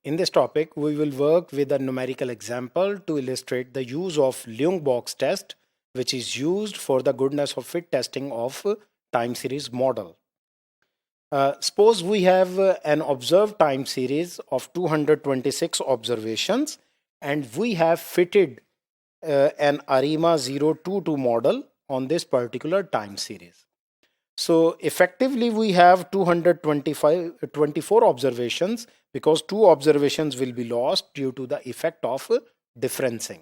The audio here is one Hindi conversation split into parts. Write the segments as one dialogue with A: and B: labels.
A: In this topic, we will work with a numerical example to illustrate the use of Leung box test, which is used for the goodness of fit testing of time series model. Suppose we have an observed time series of 226 observations and we have fitted an ARIMA 022 model on this particular time series. So effectively we have 224 observations because 2 observations will be lost due to the effect of differencing.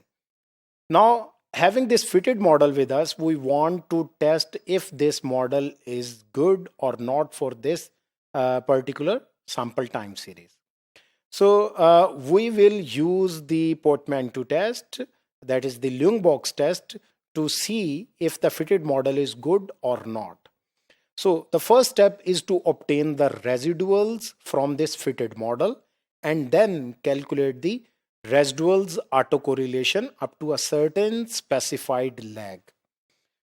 A: Now having this fitted model with us, we want to test if this model is good or not for this particular sample time series. So we will use the portmanteau test, that is the Leung box test, to see if the fitted model is good or not. So the first step is to obtain the residuals from this fitted model and then calculate the residuals autocorrelation up to a certain specified lag.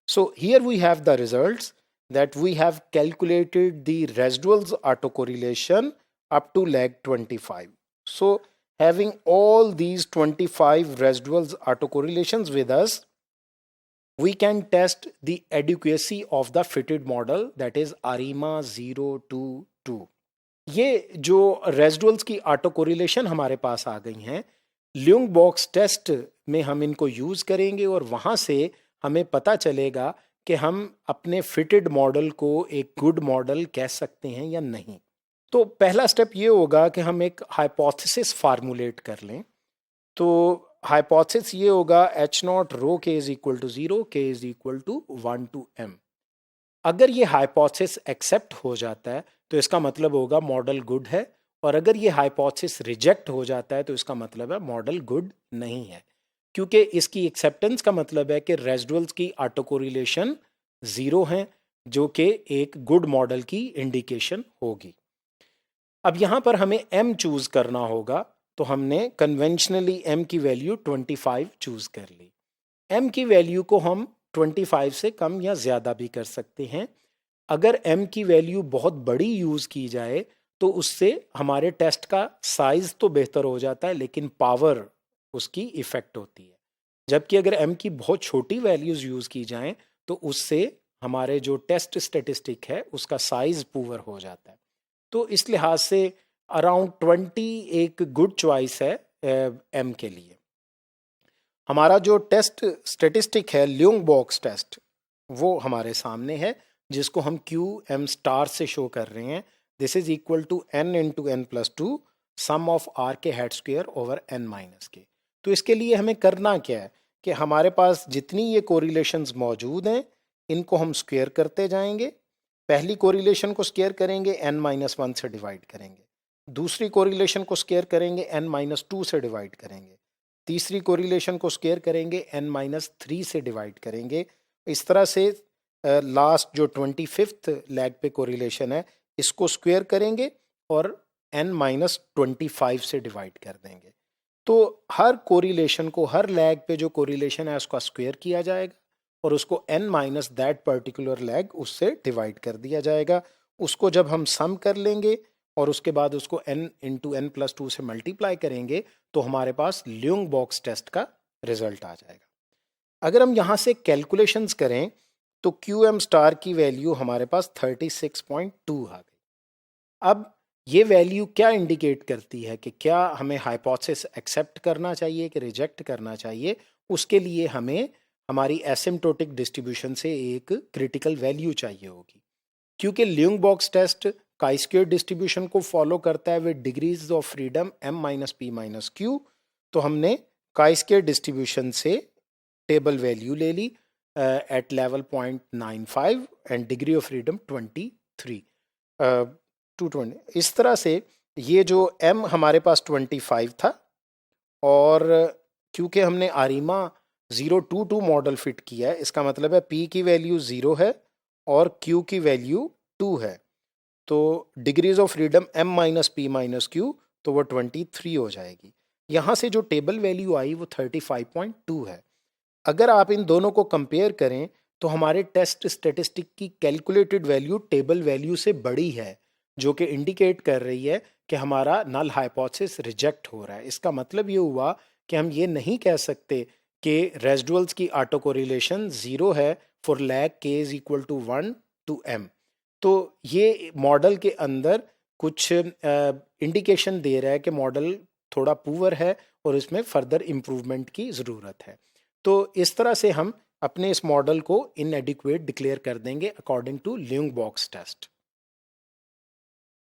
A: So here we have the results that we have calculated the residuals autocorrelation up to lag 25. So having all these 25 residuals autocorrelations with us, we can test the adequacy of the fitted model, that is ARIMA 022. ये जो रेजिडुअल्स की ऑटो कोरिलेशन हमारे पास आ गई हैं, ल्यूंग बॉक्स टेस्ट में हम इनको यूज करेंगे और वहां से हमें पता चलेगा कि हम अपने फिटेड मॉडल को एक गुड मॉडल कह सकते हैं या नहीं. तो पहला स्टेप ये होगा कि हम एक हाइपोथेसिस फार्मूलेट कर लें. तो हाइपोथेसिस ये होगा h not rho k is equal to 0, k is equal to 1 to m. अगर ये हाइपोथेसिस एक्सेप्ट हो जाता है तो इसका मतलब होगा मॉडल गुड है, और अगर ये हाइपोथेसिस रिजेक्ट हो जाता है तो इसका मतलब है मॉडल गुड नहीं है, क्योंकि इसकी एक्सेप्टेंस का मतलब है कि रेजिडुअल्स की ऑटो कोरिलेशन 0 है, जो कि एक गुड मॉडल की इंडिकेशन होगी. अब यहाँ पर हमें m चूज करना होगा, तो हमने कन्वेंशनली m की वैल्यू 25 चूज कर ली. m की वैल्यू को हम 25 से कम या ज़्यादा भी कर सकते हैं. अगर m की वैल्यू बहुत बड़ी यूज़ की जाए तो उससे हमारे टेस्ट का साइज़ तो बेहतर हो जाता है, लेकिन पावर उसकी इफ़ेक्ट होती है. जबकि अगर m की बहुत छोटी वैल्यूज़ यूज़ की जाएं तो उससे हमारे जो टेस्ट स्टेटिस्टिक है उसका साइज़ पुअर हो जाता है. तो इस लिहाज से अराउंड 20 एक गुड चॉइस है m के लिए. हमारा जो टेस्ट स्टेटिस्टिक है ल्यूंग बॉक्स टेस्ट, वो हमारे सामने है, जिसको हम QM स्टार से शो कर रहे हैं. This is equal to n into n plus 2 sum of r के hat square over n minus K. तो इसके लिए हमें करना क्या है कि हमारे पास जितनी ये कोरिलेशंस मौजूद हैं इनको हम स्क्वायर करते जाएंगे. पहली कोरिलेशन को स्क्वायर करेंगे n-1 से डिवाइड करेंगे, दूसरी कोरिलेशन को स्क्वायर करेंगे n-2 से डिवाइड करेंगे, तीसरी कोरिलेशन को स्क्वायर करेंगे n-3 से डिवाइड करेंगे. इस तरह से लास्ट जो 25th लैग पे कोरिलेशन है इसको स्क्वायर करेंगे और n-25 से डिवाइड कर देंगे. तो हर कोरिलेशन को, हर लैग पे जो कोरिलेशन है उसका स्क्वायर किया जाएगा और उसको n- दैट पर्टिकुलर लैग उससे डिवाइड कर दिया जाएगा. उसको जब हम सम कर लेंगे और उसके बाद उसको n इंटू n प्लस 2 से मल्टीप्लाई करेंगे तो हमारे पास ल्यूंग बॉक्स टेस्ट का रिजल्ट आ जाएगा. अगर हम यहाँ से कैलकुलेशंस करें तो QM स्टार की वैल्यू हमारे पास 36.2 आ गई. अब ये वैल्यू क्या इंडिकेट करती है कि क्या हमें हाइपोथेसिस एक्सेप्ट करना चाहिए कि रिजेक्ट करना चाहिए. उसके लिए हमें हमारी एसिम्प्टोटिक डिस्ट्रीब्यूशन से एक क्रिटिकल वैल्यू चाहिए होगी, क्योंकि Ljung Box test chi square distribution को फॉलो करता है with degrees of freedom m-p-q. तो हमने काई स्क्वायर डिस्ट्रीब्यूशन से टेबल वैल्यू ले ली at level 0.95 and degree of freedom 23 220. इस तरह से ये जो m हमारे पास 25 था और क्योंकि हमने आरिमा 022 मॉडल फिट किया है, इसका मतलब है p की वैल्यू 0 है और q की वैल्यू 2 है. तो डिग्रीज ऑफ फ्रीडम m-p-q तो वो 23 हो जाएगी. यहाँ से जो टेबल वैल्यू आई वो 35.2 है. अगर आप इन दोनों को कंपेयर करें तो हमारे टेस्ट स्टेटिस्टिक की कैलकुलेटेड वैल्यू टेबल वैल्यू से बड़ी है, जो कि इंडिकेट कर रही है कि हमारा नल हाइपोथेसिस रिजेक्ट हो रहा है। इसका मतलब ये हुआ कि हम ये नहीं कह सकते कि रेजिडुअल्स की ऑटो कोरिलेशन 0 है for lag k is equal to 1 to m। तो ये मॉडल के अंदर कुछ इंडिकेशन दे रहा है कि मॉडल थोड़ा पुअर है और इसमें फर्दर इम्प्रूवमेंट की ज़रूरत है। तो इस तरह से हम अपने इस मॉडल को इनएडिक्वेट डिक्लेयर कर देंगे अकॉर्डिंग टू ल्यूंग बॉक्स टेस्ट।